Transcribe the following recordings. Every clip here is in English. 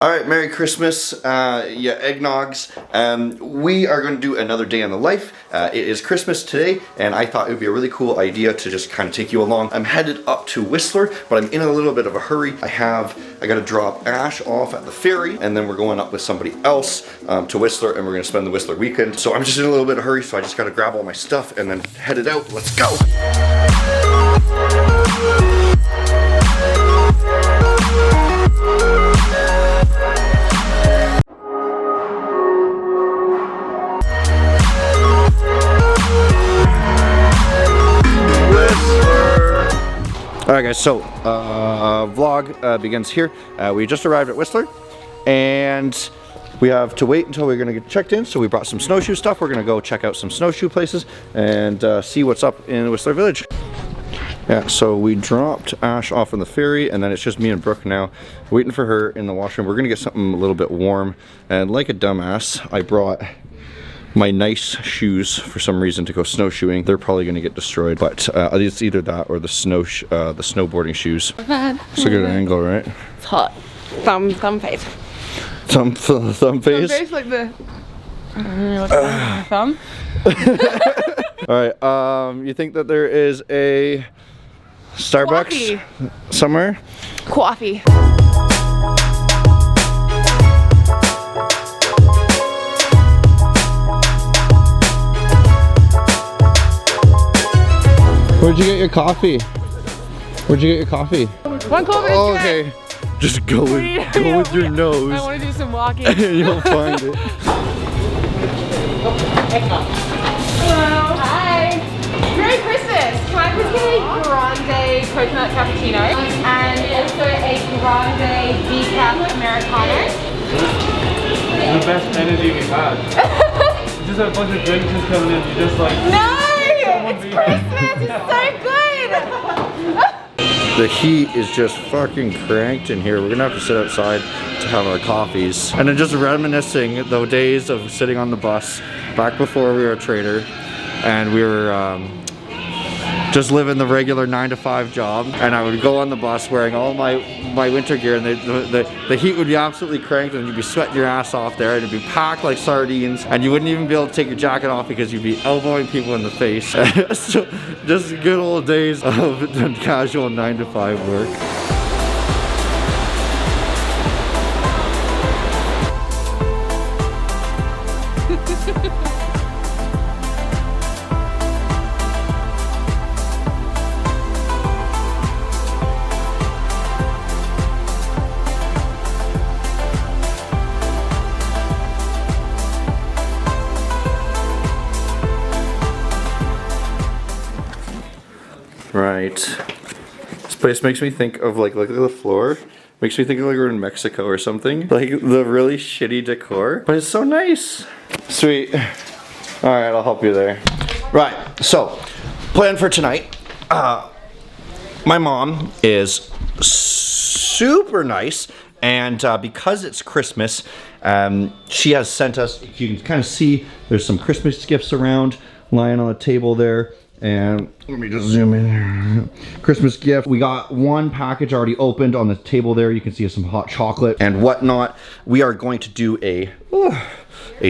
All right, Merry Christmas, eggnogs. We are going to do another day in the life. It is Christmas today, and I thought it would be a really cool idea to just kind of take you along. I'm headed up to Whistler, but I'm in a little bit of a hurry. I got to drop Ash off at the ferry, and then we're going up with somebody else to Whistler, and we're going to spend the Whistler weekend. So I'm just in a little bit of a hurry, so I just got to grab all my stuff and then head it out. Let's go. Alright guys, so vlog begins here. We just arrived at Whistler and we have to wait until we're going to get checked in, so we brought some snowshoe stuff. We're going to go check out some snowshoe places and see what's up in Whistler Village. Yeah, so we dropped Ash off on the ferry and then it's just me and Brooke now waiting for her in the washroom. We're going to get something a little bit warm, and like a dumbass, I brought my nice shoes for some reason to go snowshoeing. They're probably going to get destroyed, but it's either that or the snowboarding shoes. It's a good angle, right? It's hot. Thumb face. Thumb face? Thumb face, like the thumb. Alright, you think that there is a Starbucks somewhere? Coffee. Where'd you get your coffee? Where'd you get your coffee? One coffee. Oh, okay. Just go with your nose. I want to do some walking. You'll find it. Hello. Hi. Merry Christmas. Can I please get a grande coconut cappuccino and also a grande decaf americano? The best energy we've had. Just a bunch of drinks just coming in. You're just like, No! It's Christmas! It's so good! The heat is just fucking cranked in here. We're gonna have to sit outside to have our coffees. And then just reminiscing the days of sitting on the bus back before we were a trader and we were just living the regular 9-to-5 job, and I would go on the bus wearing all my winter gear, and the heat would be absolutely cranked and you'd be sweating your ass off there and it'd be packed like sardines and you wouldn't even be able to take your jacket off because you'd be elbowing people in the face. So just good old days of casual 9-to-5 work. Right. This place makes me think of like, look at the floor. Makes me think of like we're in Mexico or something. Like the really shitty decor, but it's so nice. Sweet. All right, I'll help you there. Right, so plan for tonight. My mom is super nice, and because it's Christmas, she has sent us, you can kind of see there's some Christmas gifts around lying on the table there. And let me just zoom in here. Christmas gift. We got one package already opened on the table there. You can see some hot chocolate and whatnot. We are going to do a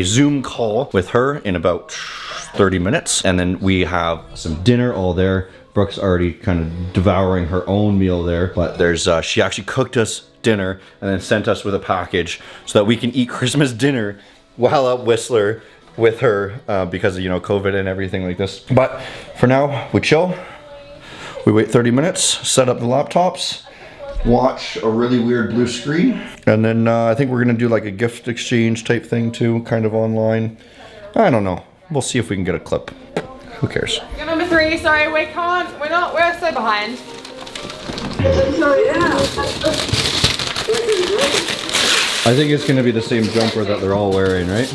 Zoom call with her in about 30 minutes. And then we have some dinner all there. Brooke's already kind of devouring her own meal there. But there's she actually cooked us dinner and then sent us with a package so that we can eat Christmas dinner while at Whistler with her because of, you know, COVID and everything like this. But for now, we chill, we wait 30 minutes, set up the laptops, watch a really weird blue screen, and then I think we're gonna do like a gift exchange type thing too, kind of online. I don't know, we'll see if we can get a clip. Who cares? Number 3, sorry, we're so behind. I think it's gonna be the same jumper that they're all wearing, right?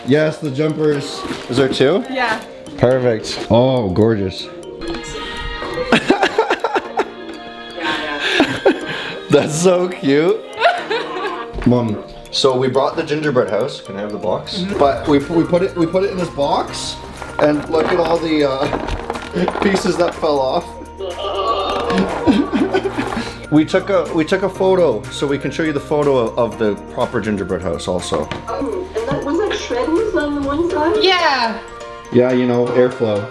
Yes, the jumpers. Is there 2? Yeah. Perfect. Oh, gorgeous. That's so cute. Mom, so we brought the gingerbread house. Can I have the box? Mm-hmm. But we put it in this box, and look at all the pieces that fell off. We took a photo, so we can show you the photo of the proper gingerbread house also. And that was that shreddies on the one side? Yeah. Yeah, you know, airflow.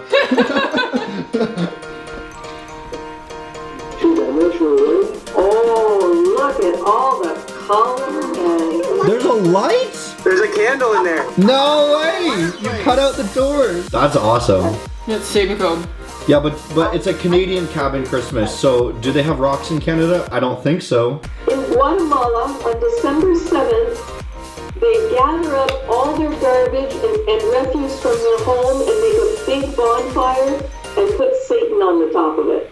Oh, look at all the color and... There's a light? There's a candle in there. No way! You cut out the doors. That's awesome. That's super cool. Yeah, but it's a Canadian cabin Christmas, so do they have rocks in Canada? I don't think so. In Guatemala, on December 7th, they gather up all their garbage and refuse from their home and make a big bonfire and put Satan on the top of it.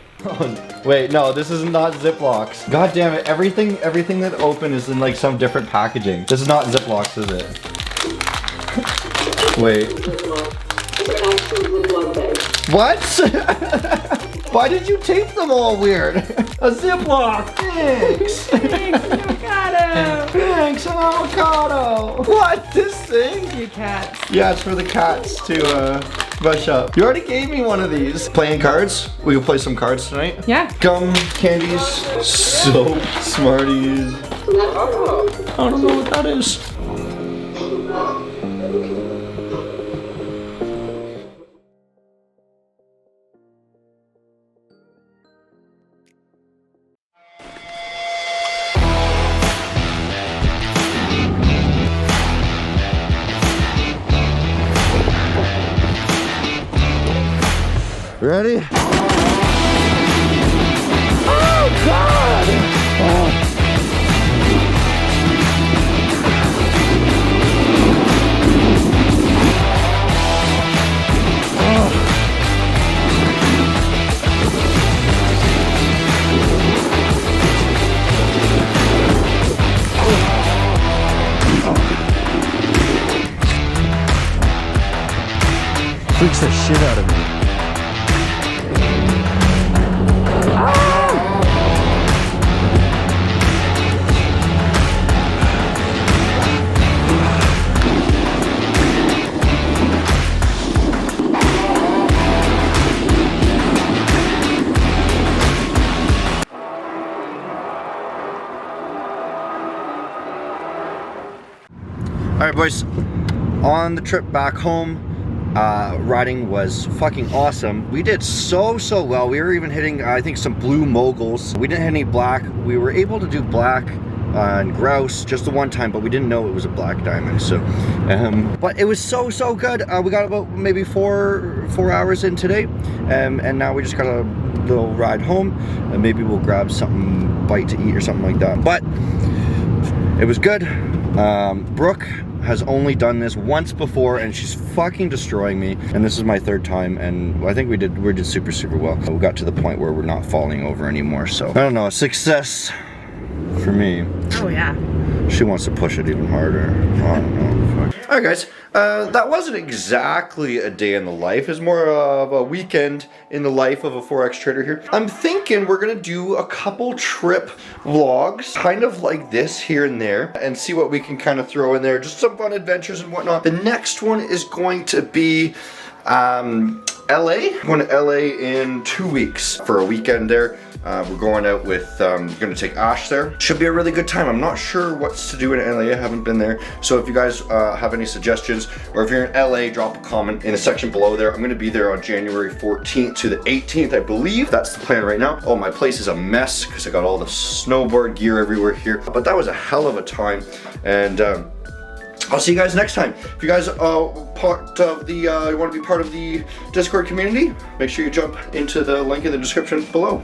Wait, no, this is not Ziplocs. God damn it, everything that open is in like some different packaging. This is not Ziplocs, is it? Wait. It's actually Ziploc bags. What? Why did you tape them all weird? A Ziploc, thanks. Thanks, avocado. Thanks, an avocado. What, this thing? Your cats. Yeah, it's for the cats to brush up. You already gave me one of these. Playing cards? We can play some cards tonight. Yeah. Gum, candies, soap, Smarties. I don't know what that is. Ready? Oh God! Oh. Freaks the shit out of me. Alright boys, on the trip back home, riding was fucking awesome. We did so well. We were even hitting, I think, some blue moguls. We didn't hit any black. We were able to do black and grouse just the one time, but we didn't know it was a black diamond. So, but it was so good. We got about maybe four hours in today, and now we just got a little ride home, and maybe we'll grab something bite to eat or something like that. But it was good. Brooke has only done this once before and she's fucking destroying me, and this is my third time, and I think we did super well. We got to the point where we're not falling over anymore, so I don't know, a success for me. Oh yeah. She wants to push it even harder. I don't know. Fuck. Alright guys, that wasn't exactly a day in the life. It's more of a weekend in the life of a Forex trader here. I'm thinking we're gonna do a couple trip vlogs, kind of like this here and there, and see what we can kind of throw in there. Just some fun adventures and whatnot. The next one is going to be LA. I'm going to LA in 2 weeks for a weekend there. We're going out with, going to take Ash there. Should be a really good time. I'm not sure what's to do in LA. I haven't been there. So if you guys have any suggestions, or if you're in LA, drop a comment in the section below there. I'm going to be there on January 14th to the 18th, I believe. That's the plan right now. Oh, my place is a mess because I got all the snowboard gear everywhere here. But that was a hell of a time. And I'll see you guys next time. If you guys are part of the, you want to be part of the Discord community, make sure you jump into the link in the description below.